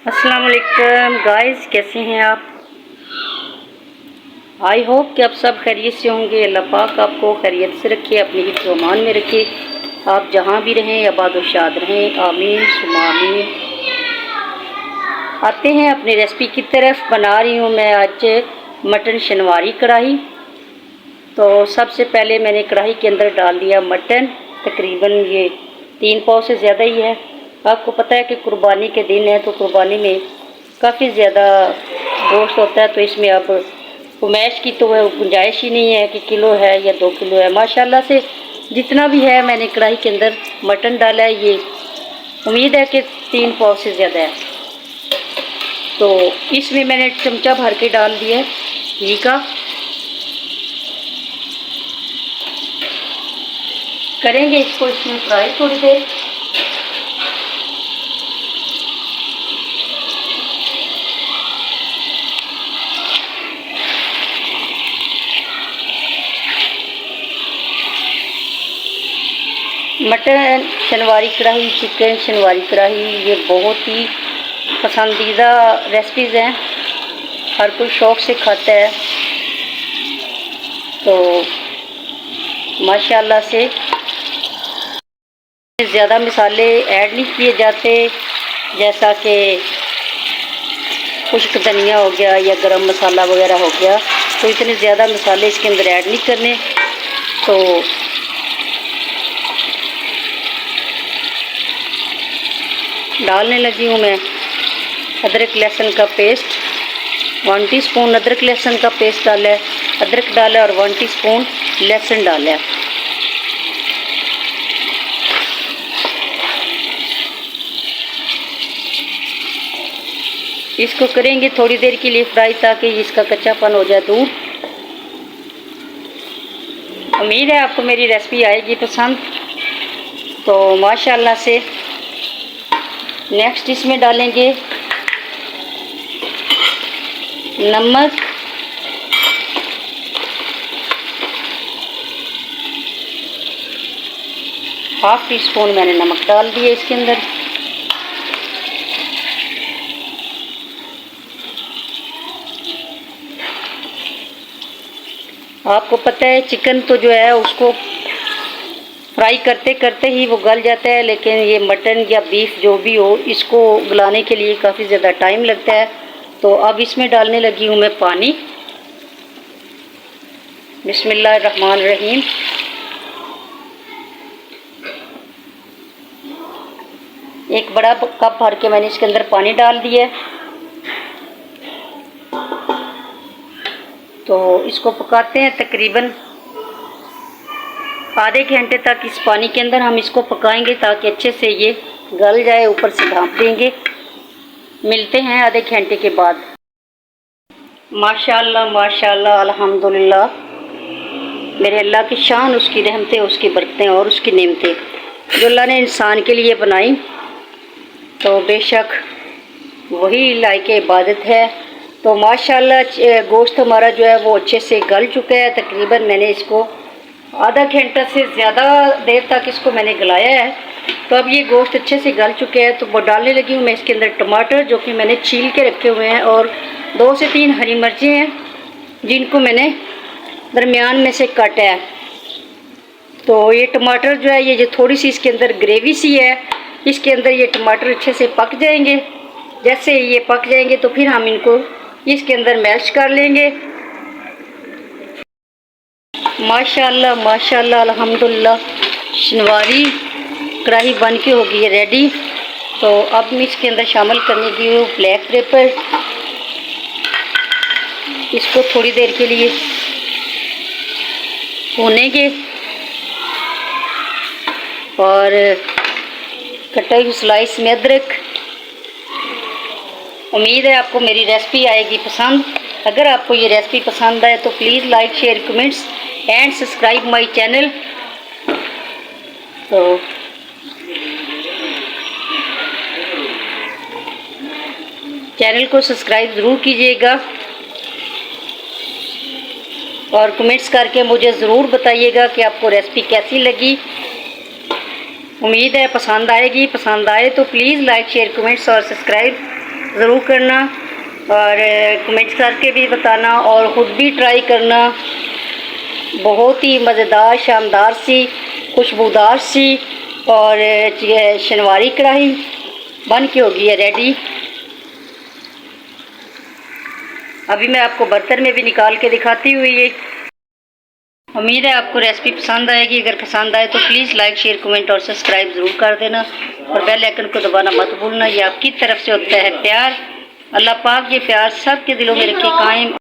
अस्सलाम वालेकुम गाइस, कैसे हैं आप। आई होप कि आप सब खैरियत से होंगे। अल्लाह पाक आपको खैरियत से रखे, अपने हिफ्ज़ व अमान में रखे। आप जहाँ भी रहें आबाद व शाद रहें, आमीन सुम्मा आमीन। आते हैं अपनी रेसिपी की तरफ। बना रही हूँ मैं आज मटन शनवारी कढ़ाई। तो सबसे पहले मैंने कढ़ाई के अंदर डाल दिया मटन। तकरीबन ये 3 पाव से ज़्यादा ही है। आपको पता है कि कुर्बानी के दिन है, तो कुर्बानी में काफ़ी ज़्यादा गोश्त होता है। तो इसमें अब गुंजाइश की तो गुंजाइश ही नहीं है कि किलो है या 2 किलो है। माशाल्लाह से जितना भी है मैंने कढ़ाई के अंदर मटन डाला है। ये उम्मीद है कि 3 पाव से ज़्यादा है। तो इसमें मैंने चमचा भर के डाल दिया घी का। करेंगे इसको इसमें फ्राई थोड़ी देर। मटन शनवारी कढ़ाई, चिकन शनवारी कढ़ाई, ये बहुत ही पसंदीदा रेसिपीज़ हैं। हर कोई शौक़ से खाता है। तो माशाल्लाह से ज़्यादा मसाले ऐड नहीं किए जाते, जैसा कि खुश्क धनिया हो गया या गरम मसाला वगैरह हो गया। तो इतने ज़्यादा मसाले इसके अंदर ऐड नहीं करने। तो डालने लगी हूँ मैं अदरक लहसुन का पेस्ट। 1 टीस्पून अदरक लहसुन का पेस्ट डाला है, अदरक डाला और 1 टीस्पून लहसुन डाला है। इसको करेंगे थोड़ी देर के लिए फ्राई, ताकि इसका कच्चापन हो जाए दूर। उम्मीद है आपको मेरी रेसिपी आएगी पसंद। तो माशाल्लाह से नेक्स्ट इसमें डालेंगे नमक, ½ टीस्पून मैंने नमक डाल दिया इसके अंदर। आपको पता है चिकन तो जो है उसको फ्राई करते करते ही वो गल जाता है, लेकिन ये मटन या बीफ जो भी हो, इसको गलाने के लिए काफ़ी ज़्यादा टाइम लगता है। तो अब इसमें डालने लगी हूँ मैं पानी। बिस्मिल्लाहिर्रहमानिर्रहीम। एक बड़ा कप भर के मैंने इसके अंदर पानी डाल दिया है। तो इसको पकाते हैं तकरीबन आधे घंटे तक। इस पानी के अंदर हम इसको पकाएंगे ताकि अच्छे से ये गल जाए। ऊपर से ढाँप देंगे। मिलते हैं आधे घंटे के बाद। माशाल्लाह माशाल्लाह अल्हम्दुलिल्लाह, मेरे अल्लाह की शान, उसकी रहमतें, उसकी बरकतें और उसकी नेमतें जो अल्लाह ने इंसान के लिए बनाई, तो बेशक वही लायक इबादत है। तो माशाल्लाह गोश्त हमारा जो है वो अच्छे से गल चुका है। तकरीबन मैंने इसको आधा घंटा से ज़्यादा देर तक इसको मैंने गलाया है। तो अब ये गोश्त अच्छे से गल चुके हैं। तो वो डालने लगी हूँ मैं इसके अंदर टमाटर, जो कि मैंने छील के रखे हुए हैं, और 2 से 3 हरी मिर्चें हैं जिनको मैंने दरमियान में से काटा है। तो ये टमाटर जो है, ये जो थोड़ी सी इसके अंदर ग्रेवी सी है, इसके अंदर ये टमाटर अच्छे से पक जाएंगे। जैसे ये पक जाएंगे तो फिर हम इनको इसके अंदर मैश कर लेंगे। माशाल्लाह माशाल्लाह अल्हम्दुलिल्लाह, शनवारी कढ़ाई बन के हो गई है रेडी। तो अब मैं इसके अंदर शामिल करने की हूँ ब्लैक पेपर। इसको थोड़ी देर के लिए भूनेंगे और कटी हुई स्लाइस में अदरक। उम्मीद है आपको मेरी रेसिपी आएगी पसंद। अगर आपको ये रेसिपी पसंद आए तो please like share comments and subscribe my channel. तो चैनल को सब्सक्राइब ज़रूर कीजिएगा और कमेंट्स करके मुझे ज़रूर बताइएगा कि आपको रेसिपी कैसी लगी। उम्मीद है पसंद आएगी। पसंद आए तो प्लीज़ लाइक शेयर कमेंट्स और सब्सक्राइब ज़रूर करना और कमेंट करके भी बताना और ख़ुद भी ट्राई करना। बहुत ही मज़ेदार, शानदार सी, खुशबूदार सी और शनवारी कढ़ाई बन के होगी है रेडी। अभी मैं आपको बर्तन में भी निकाल के दिखाती हुई ये। उम्मीद है आपको रेसिपी पसंद आएगी। अगर पसंद आए तो प्लीज़ लाइक, शेयर, कमेंट और सब्सक्राइब ज़रूर कर देना और बेल आइकन को दबाना मत भूलना। ये आपकी तरफ से होता है प्यार। अल्लाह पाक ये प्यार सब के दिलों में रखे कायम।